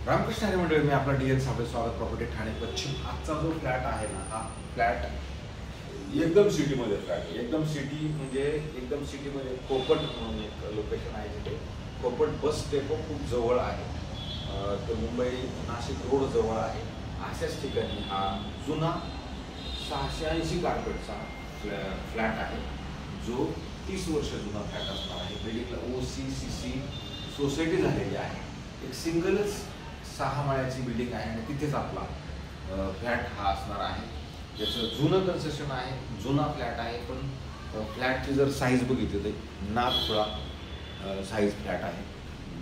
रामकृष्ण हरी मंडळी, मी आपला डी.एन. साबळे, स्वागत प्रॉपर्टी ठाणे पश्चिम. आजचा जो फ्लॅट आहे ना, हा फ्लॅट एकदम सिटीमध्ये फ्लॅट आहे. एकदम सिटीमध्ये कोपट म्हणून एक लोकेशन आहे, तिथे कोपट बस डेपो खूप जवळ आहे. तर मुंबई नाशिक रोड जवळ आहे. अशाच ठिकाणी हा जुना 680 कार्पेटचा फ्लॅट आहे, जो 30 वर्ष जुना फ्लॅट असणार आहे. बिल्डिंगला OC/CC सोसायटी झालेली आहे. एक सिंगलच 6 माळ्याची बिल्डिंग आहे आणि तिथेच आपला फ्लॅट हा असणार आहे. ज्याचं जुनं कन्स्ट्रक्शन आहे, जुना फ्लॅट आहे, पण फ्लॅटची जर साईज बघितली तर नागपुरा साईज फ्लॅट आहे.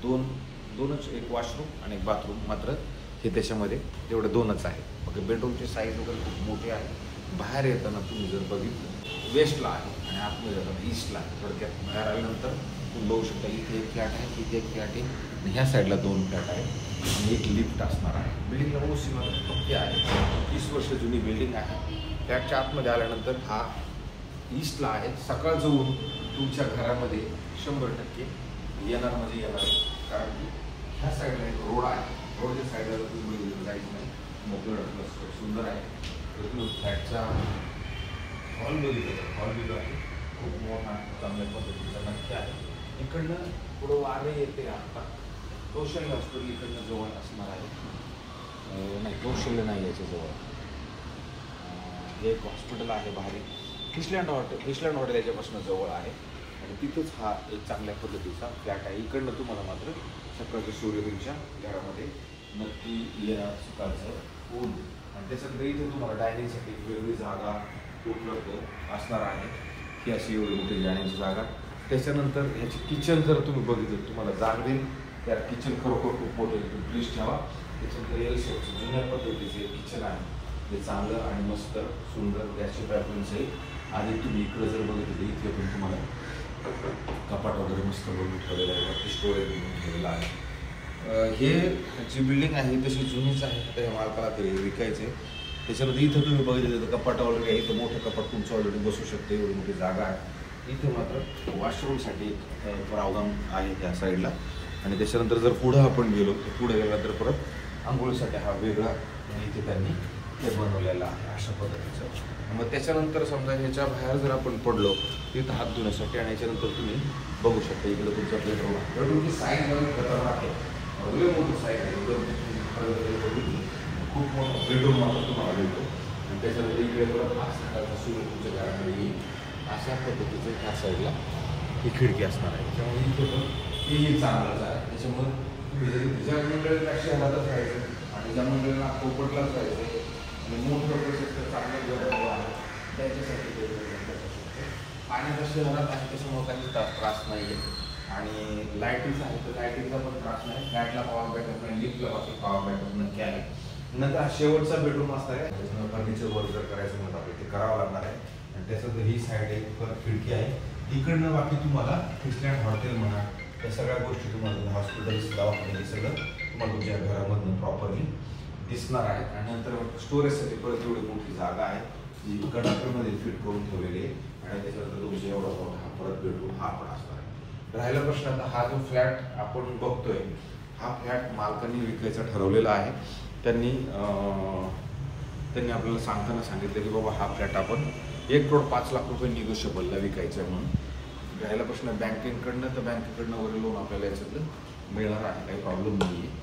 दोनच, एक वॉशरूम आणि एक बाथरूम, मात्र हे त्याच्यामध्ये तेवढे 2च आहे. मग बेडरूमची साईज वगैरे खूप मोठी आहे. बाहेर येताना तुम्ही जर बघितलं वेस्टला आहे आणि आतमध्ये येताना ईस्टला आहे. थोडक्यात बाहेर आल्यानंतर तुम्ही बघू शकता, इथे एक फ्लॅट आहे, इथे एक फ्लॅट आहे आणि ह्या साईडला 2 फ्लॅट आहेत आणि एक लिफ्ट असणार आहे. बिल्डिंगला OC मध्ये पक्की आहे. 30 वर्ष जुनी बिल्डिंग आहे. फ्लॅटच्या आतमध्ये आल्यानंतर हा ईस्टला आहे. सकाळचं ऊन तुमच्या घरामध्ये 100% येणार म्हणजे येणार, कारण की ह्या साईडला एक रोड आहे. रोडच्या साईडला जर तुम्ही बघितलं जायचं नाही, मोकळं प्लस सुंदर आहे. तर तुम्ही फ्लॅटचा हॉल बघितलं तर हॉल बिल आहे खूप मोठा, चांगल्या पद्धतीचा नक्की आहे. इकडनं पुढं वारे येते. आता कौशल्य हॉस्पिटल इकडनं जवळ असणार आहे. नाही, कौशल्य नाही याच्या जवळ. हे एक हॉस्पिटल आहे भारी. फिशलँड हॉटेल याच्यापासून जवळ आहे आणि तिथंच हा एक चांगल्या पद्धतीचा फ्लॅट आहे. इकडनं तुम्हाला मात्र सकाळचं सूर्य तुमच्या घरामध्ये नक्की येणार, सकाळचं ऊन. आणि त्याच्यानंतर इथे तुम्हाला डायनिंगसाठी वेगळी जागा उपलब्ध असणार आहे. ही अशी एवढी मोठी डायनिंगची जागा. त्याच्यानंतर ह्याची किचन जर तुम्ही बघितलं तुम्हाला जाणवेल, त्या किचन खरोखर खूप मोठं आहे. तुम्ही प्लीज ठेवा. त्याच्यानंतर एल शेपचं जुन्या पद्धतीचे किचन आहे, ते चांगलं आणि मस्त सुंदर गॅसची पाईपलाईन आहे. आधी तुम्ही इकडं जर बघितलं इथे पण तुम्हाला कपाट वगैरे मस्त बनवून ठेवलेलं आहे, वरती स्टोरेज बनवून ठेवलेलं आहे. हे जी बिल्डिंग आहे तशी जुनीच आहे. आता या मालकाला ते विकायचं आहे. त्याच्यानंतर इथं तुम्ही बघितलं तर कपाट ऑलरेडी आहे. इथं मोठं कपाट तुमचं ऑलरेडी बसू शकते, एवढी मोठी जागा आहे. इथे मात्र वॉशरूमसाठी प्रावधान आहे त्या साईडला. आणि त्याच्यानंतर जर पुढं आपण गेलो तर पुढे गेल्यानंतर परत आंघोळीसाठी हा वेगळा इथे त्यांनी ते बनवलेला आहे अशा पद्धतीचं. मग त्याच्यानंतर समजा ह्याच्या बाहेर जर आपण पडलो तिथं हात धुण्यासाठी, आणि याच्यानंतर तुम्ही बघू शकता इकडे तुमचा बेडरूम आहे. बेडरूमची साईज वगैरे खतरनाक आहे, लय मोठी साईज आहे. खूप मोठा बेडरूम मात्र तुम्हाला भेटतो. आणि त्याच्यानंतर इकडे परत सकाळचा सूर्य तुमच्या घरामध्ये येईल अशा पद्धतीचं ह्या साईडला ही खिडकी असणार आहे. त्याच्यामुळे इथे पण हेही चांगलंच आहे. त्याच्यामुळे तुम्ही जरी ज्या मंडळीला शहरातच राहायचं आणि ज्या मंडळीला कोपटलाच राहायचं आणि मोठं प्रशस्त चांगलं घर आहे त्यांच्यासाठी पाण्याचा शहरात आहे, त्याच्यामुळे काही त्रास नाही आहे. आणि लाईटीचा आहे तर लाईटीचा पण त्रास नाही. फ्लॅटला पॉवर बॅकअप नाही, लिफ्टला बाकी पॉवर बॅकअप नक्की आहे. नंतर हा शेवटचा बेडरूम असणार आहे. त्याच्यामुळे फर्निचर वर्क जर करायचं म्हणतात आपल्याला ते करावं लागणार आहे. आणि त्याच्यानंतर ही साईड एक परत खिडकी आहे. इकडनं बाकी तुम्हाला फिशलँड हॉटेल म्हणा, या सगळ्या गोष्टी तुम्हाला हॉस्पिटल्स, दवाखाने हे सगळं तुम्हाला तुमच्या घरामधून प्रॉपरली दिसणार आहे. आणि नंतर स्टोरेजसाठी परत एवढी मोठी जागा आहे जी कंडक्टरमध्ये फिट करून ठेवलेली आहे. आणि त्याच्यानंतर तुमच्या एवढा मोठा हा परत बेडरूम हा पण असणार आहे. राहिला प्रश्न आता, हा जो फ्लॅट आपण बघतोय हा फ्लॅट मालकांनी विकायचा ठरवलेला आहे. त्यांनी आपल्याला सांगताना सांगितलं की बाबा हा फ्लॅट आपण 1,05,00,000 रुपये निगोशिएबलला विकायचं आहे म्हणून. राहिला प्रश्न बँकेकडनं, तर बँकेकडनं वगैरे लोन आपल्याला याच्यातलं मिळणार आहे, काही प्रॉब्लेम नाही आहे.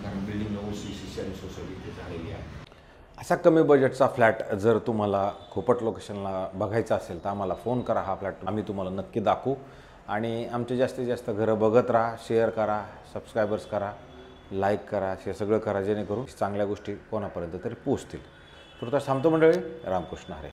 कारण बिल्डिंग OC/CC आणि सोसायटी इथे झालेली आहे. असा कमी बजेटचा फ्लॅट जर तुम्हाला कोपट लोकेशनला बघायचा असेल तर आम्हाला फोन करा. हा फ्लॅट आम्ही तुम्हाला नक्की दाखवू. आणि आमचे जास्तीत जास्त घरं बघत राहा, शेअर करा, सबस्क्रायबर्स करा, लाईक करा, हे सगळं करा, जेणेकरून चांगल्या गोष्टी कोणापर्यंत तरी पोहोचतील. तुर्तास थांबतो मंडळी. रामकृष्ण हरी.